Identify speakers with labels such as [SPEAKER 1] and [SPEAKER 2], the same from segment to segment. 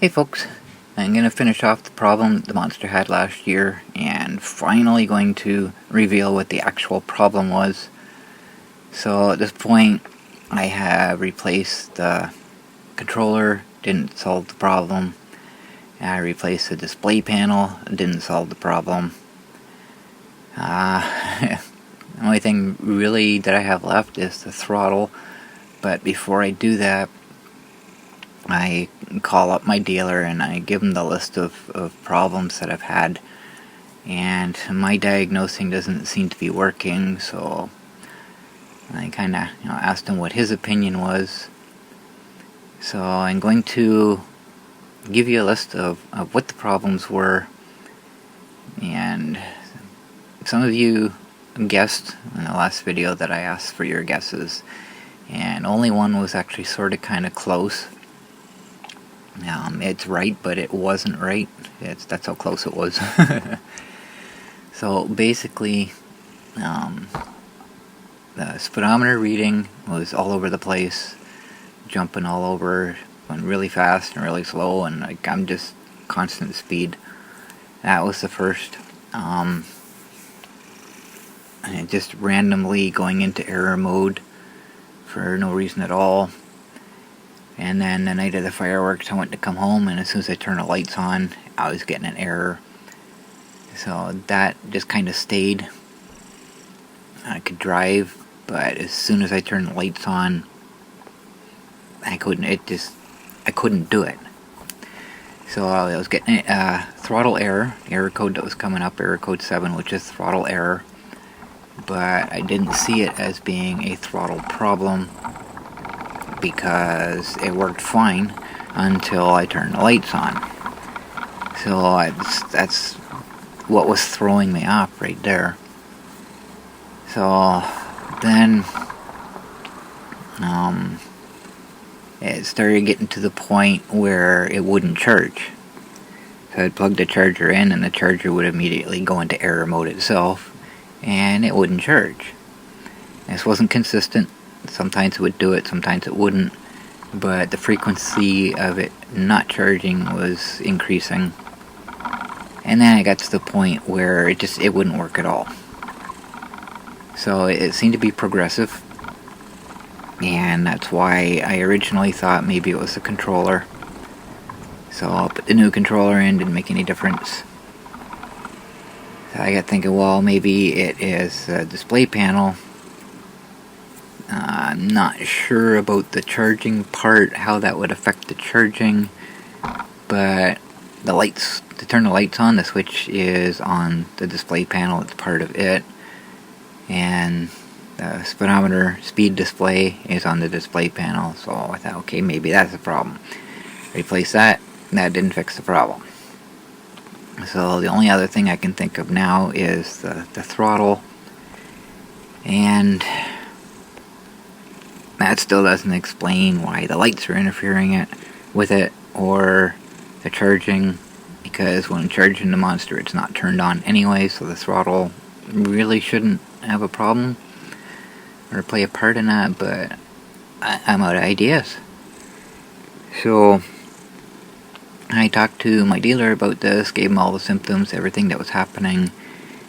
[SPEAKER 1] Hey folks, I'm going to finish off the problem the monster had last year and finally going to reveal what the actual problem was. So at this point I have replaced the controller, didn't solve the problem. I replaced the display panel, didn't solve the problem. The only thing really that I have left is the throttle, but before I do that I call up my dealer and I give him the list of problems that I've had, and my diagnosing doesn't seem to be working, so I kind of asked him what his opinion was. So I'm going to give you a list of what the problems were, and some of you guessed in the last video that I asked for your guesses, and only one was actually sort of kind of close. It's right, but it wasn't right. That's how close it was. So basically, the speedometer reading was all over the place, jumping all over, going really fast and really slow, and I'm just constant speed. That was the first. And just randomly going into error mode for no reason at all. And then the night of the fireworks I went to come home, and as soon as I turned the lights on I was getting an error. So that just kind of stayed. I could drive, but as soon as I turned the lights on I couldn't do it. So I was getting a throttle error code that was coming up, error code 7, which is throttle error, but I didn't see it as being a throttle problem because it worked fine until I turned the lights on. So that's what was throwing me off right there. So then it started getting to the point where it wouldn't charge. So I'd plug the charger in and the charger would immediately go into error mode itself, and it wouldn't charge. This wasn't consistent. Sometimes it would do it, sometimes it wouldn't, but the frequency of it not charging was increasing. And then I got to the point where it wouldn't work at all. So it seemed to be progressive, and that's why I originally thought maybe it was the controller. So I'll put the new controller in, didn't make any difference. So I got thinking, well, maybe it is the display panel. I'm not sure about the charging part, how that would affect the charging, but the lights, to turn the lights on, the switch is on the display panel, it's part of it, and the speedometer speed display is on the display panel, so I thought, okay, maybe that's the problem. Replace that, that didn't fix the problem. So the only other thing I can think of now is the throttle, and that still doesn't explain why the lights are interfering with it, or the charging, because when charging the monster it's not turned on anyway, so the throttle really shouldn't have a problem or play a part in that, but I'm out of ideas. So I talked to my dealer about this, gave him all the symptoms, everything that was happening,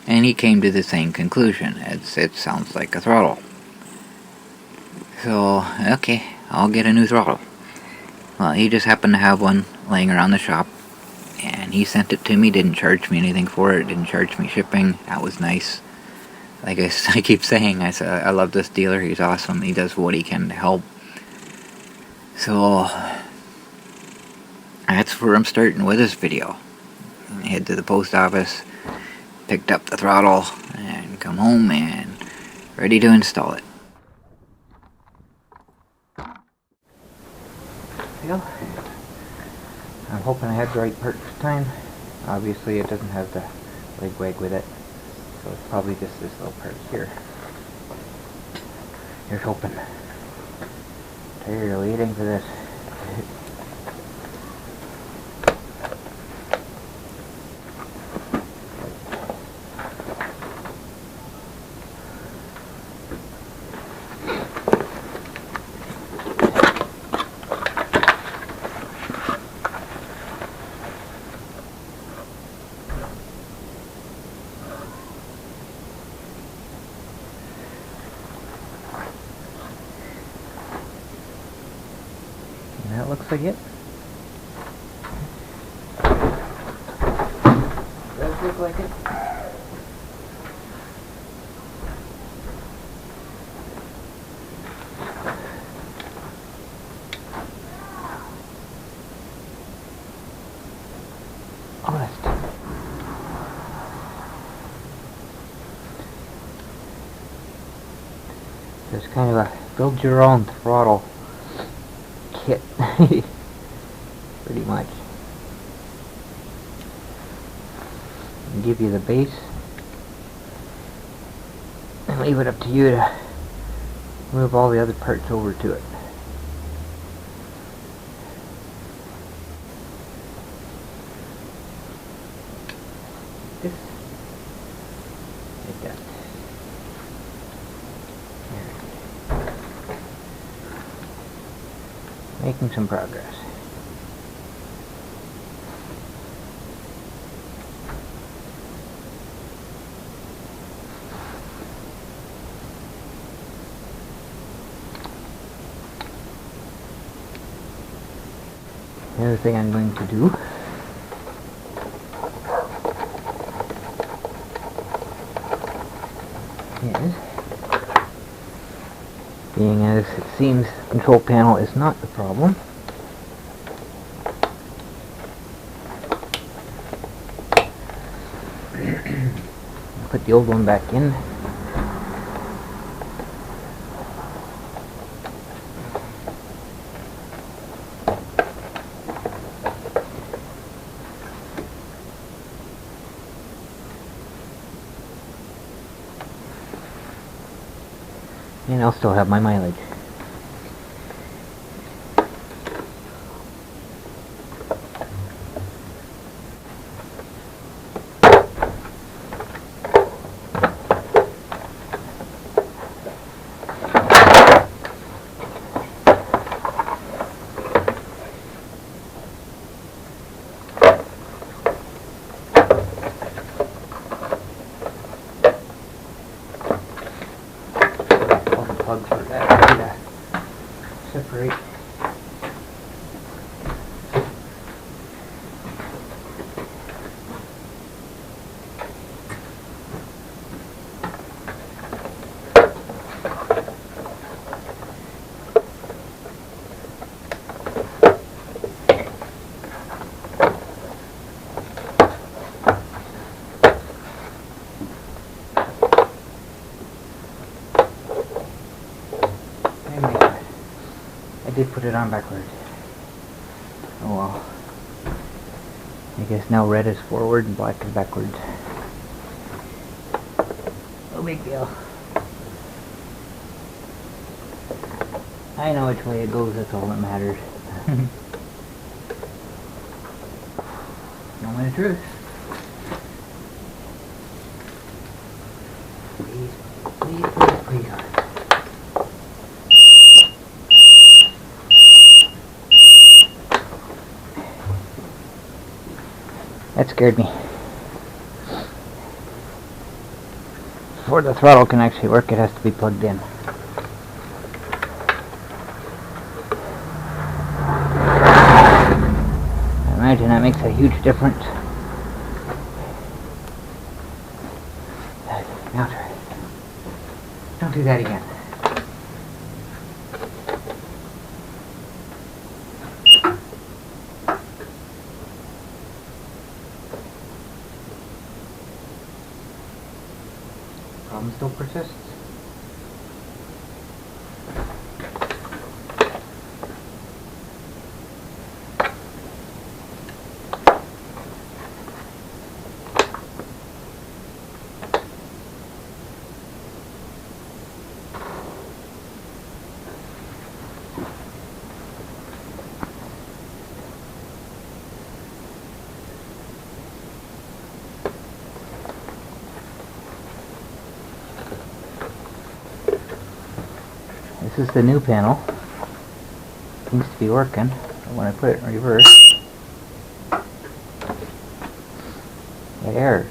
[SPEAKER 1] and he came to the same conclusion. It sounds like a throttle. So, okay, I'll get a new throttle. Well, he just happened to have one laying around the shop, and he sent it to me, didn't charge me anything for it, didn't charge me shipping. That was nice. Like I keep saying, I love this dealer, he's awesome, he does what he can to help. So that's where I'm starting with this video. I head to the post office, picked up the throttle, and come home and ready to install it. Well, I'm hoping I had the right part this time. Obviously it doesn't have the leg wag with it, so it's probably just this little part here. Here's hoping. Tired of waiting for this. looks like it. Does look like it. Honest. There's kind of a build your own throttle kit. Pretty much. And give you the base and leave it up to you to move all the other parts over to it. This like that. Making some progress. The other thing I'm going to do is, being as it seems the control panel is not the problem, put the old one back in. And I'll still have my mileage. Plug for that to separate. I did put it on backwards. Oh well. I guess now red is forward and black is backwards. No big deal. I know which way it goes, that's all that matters. Moment of truth. Please, please, please, please. That scared me. Before the throttle can actually work, it has to be plugged in. I imagine that makes a huge difference. Now try. Don't do that again. Problem still persists. This is the new panel. Seems to be working. But when I put it in reverse, it errors.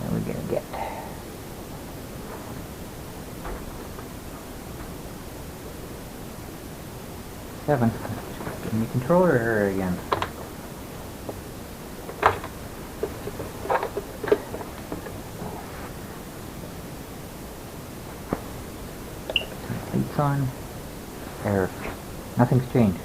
[SPEAKER 1] Then we're gonna get 7. Give me controller error again. Lights on. Error. Nothing's changed.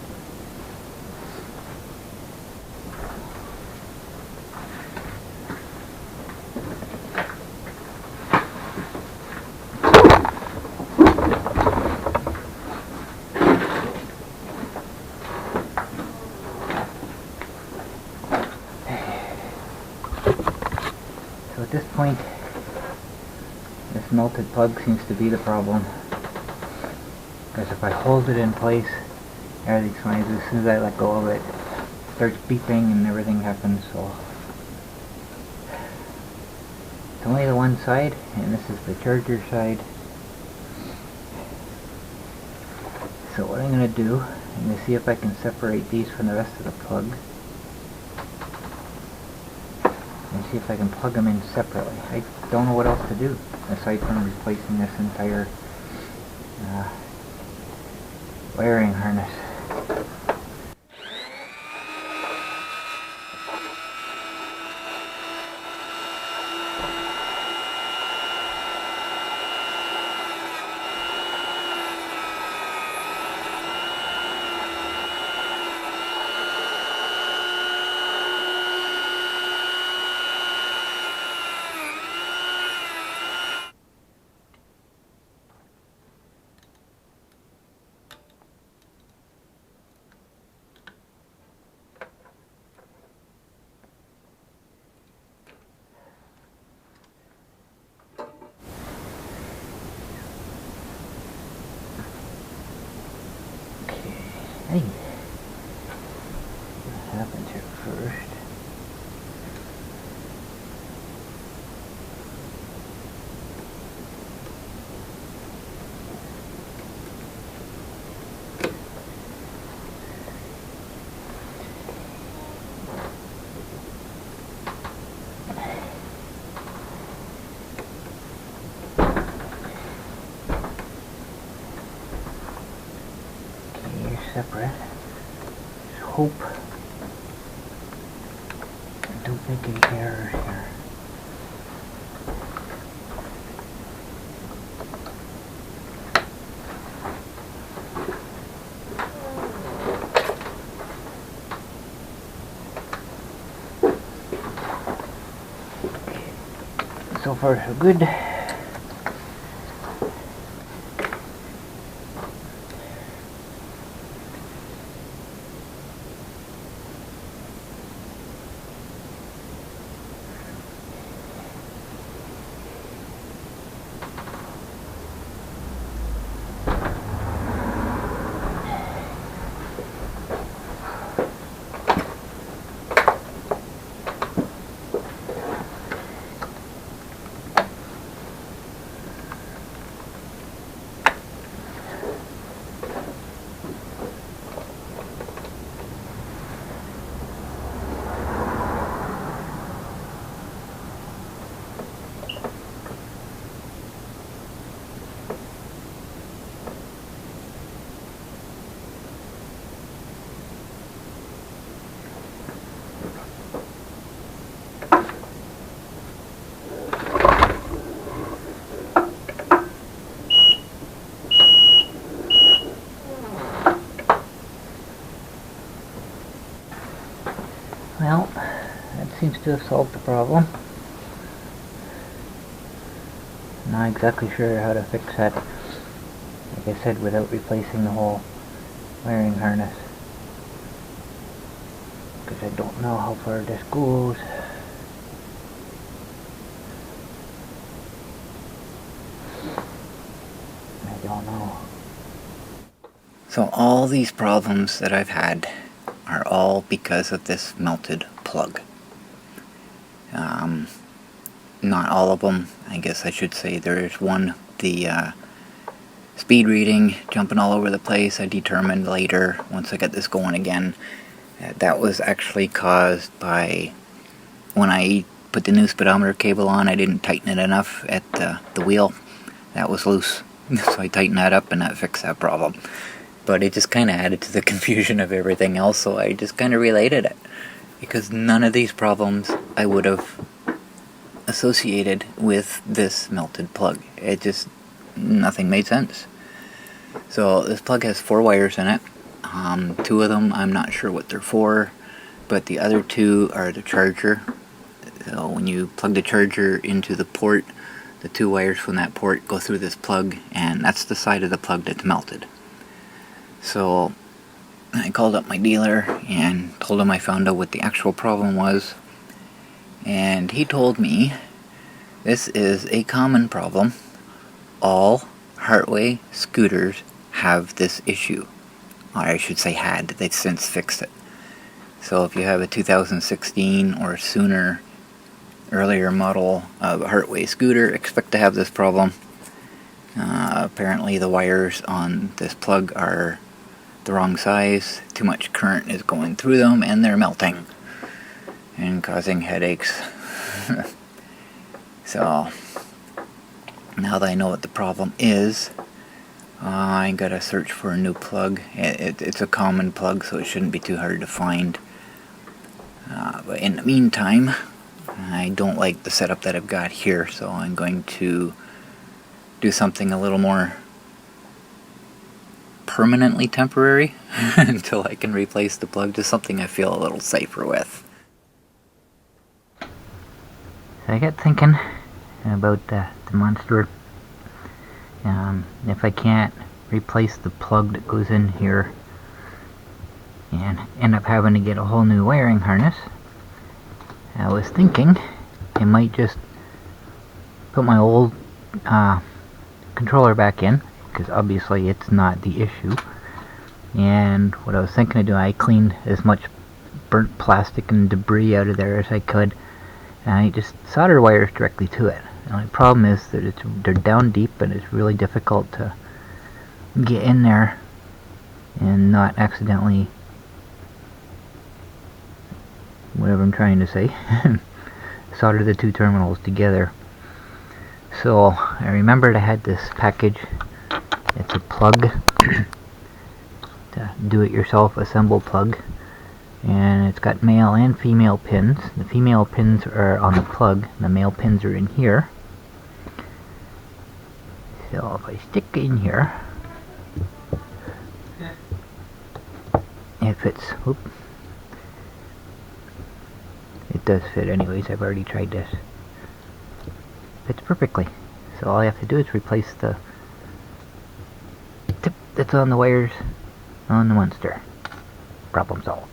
[SPEAKER 1] So at this point, this melted plug seems to be the problem. Because if I hold it in place, everything's fine. As soon as I let go of it, it starts beeping and everything happens. So it's only the one side, and this is the charger side. So what I'm going to do, I'm going to see if I can separate these from the rest of the plug. And see if I can plug them in separately. I don't know what else to do aside from replacing this entire wiring harness. Hey, what happens here first? Separate. Just hope I don't make any errors here. Okay. So far so good. Well, that seems to have solved the problem. Not exactly sure how to fix that, like I said, without replacing the whole wiring harness. Because I don't know how far this goes. I don't know. So all these problems that I've had are all because of this melted plug. Not all of them, I guess I should say. There's one, the speed reading jumping all over the place. I determined later, once I got this going again, that was actually caused by when I put the new speedometer cable on, I didn't tighten it enough at the wheel. That was loose. So I tightened that up and that fixed that problem. But it just kind of added to the confusion of everything else, so I just kind of related it. Because none of these problems I would have associated with this melted plug. It just, nothing made sense. So this plug has 4 wires in it. 2 of them, I'm not sure what they're for, but the other 2 are the charger. So when you plug the charger into the port, the 2 wires from that port go through this plug, and that's the side of the plug that's melted. So I called up my dealer and told him I found out what the actual problem was, and he told me this is a common problem. All Heartway scooters have this issue. Or I should say had. They've since fixed it. So if you have a 2016 or sooner, earlier model of a Heartway scooter, expect to have this problem. Apparently the wires on this plug are the wrong size. Too much current is going through them, and they're melting and causing headaches. So now that I know what the problem is, I gotta search for a new plug. It's a common plug, so it shouldn't be too hard to find. But in the meantime, I don't like the setup that I've got here, so I'm going to do something a little more permanently temporary until I can replace the plug to something I feel a little safer with. So I got thinking about the monster. If I can't replace the plug that goes in here and end up having to get a whole new wiring harness, I was thinking I might just put my old controller back in, because obviously it's not the issue. And what I was thinking of doing, I cleaned as much burnt plastic and debris out of there as I could, and I just soldered wires directly to it. The only problem is that they're down deep, and it's really difficult to get in there and not accidentally, whatever I'm trying to say, solder the 2 terminals together. So I remembered I had this package. It's a plug, do-it-yourself assemble plug, and it's got male and female pins. The female pins are on the plug, the male pins are in here. So if I stick it in here, it fits. Oop. It does fit anyways, I've already tried this. Fits perfectly. So all I have to do is replace the tip that's on the wires on the monster. Problem solved.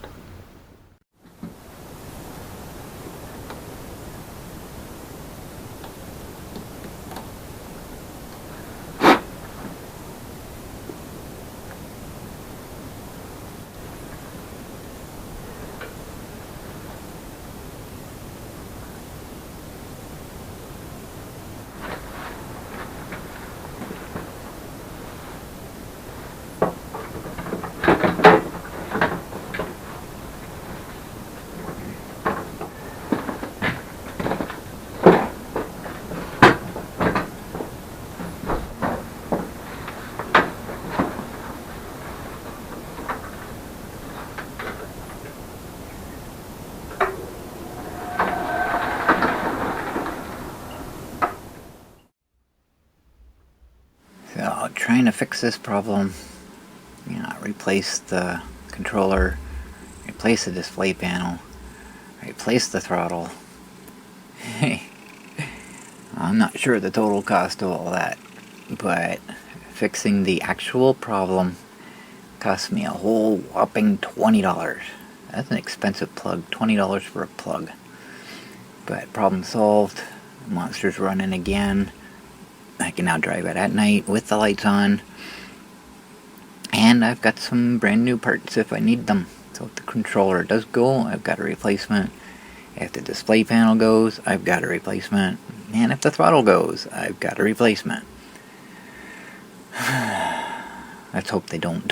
[SPEAKER 1] So trying to fix this problem, replace the controller, replace the display panel, replace the throttle. I'm not sure the total cost of all that, but fixing the actual problem cost me a whole whopping $20. That's an expensive plug, $20 for a plug. But problem solved, the monster's running again. I can now drive it at night with the lights on, and I've got some brand new parts if I need them. So if the controller does go, I've got a replacement. If the display panel goes, I've got a replacement. And if the throttle goes, I've got a replacement. Let's hope they don't.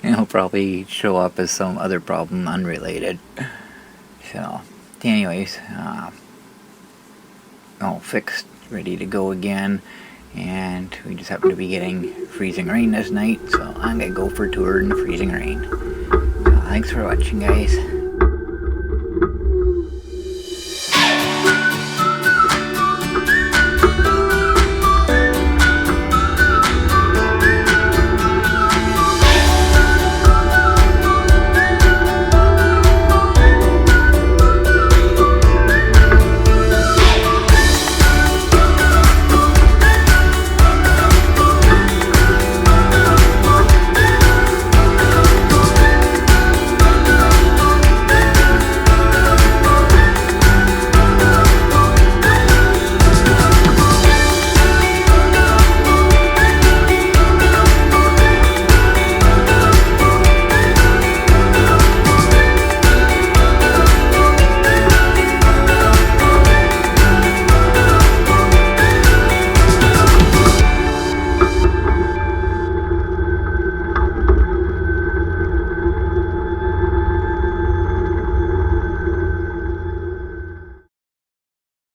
[SPEAKER 1] It'll probably show up as some other problem unrelated. So, anyways, all fixed, ready to go again. And we just happen to be getting freezing rain this night, so I'm gonna go for a tour in the freezing rain. So thanks for watching, guys.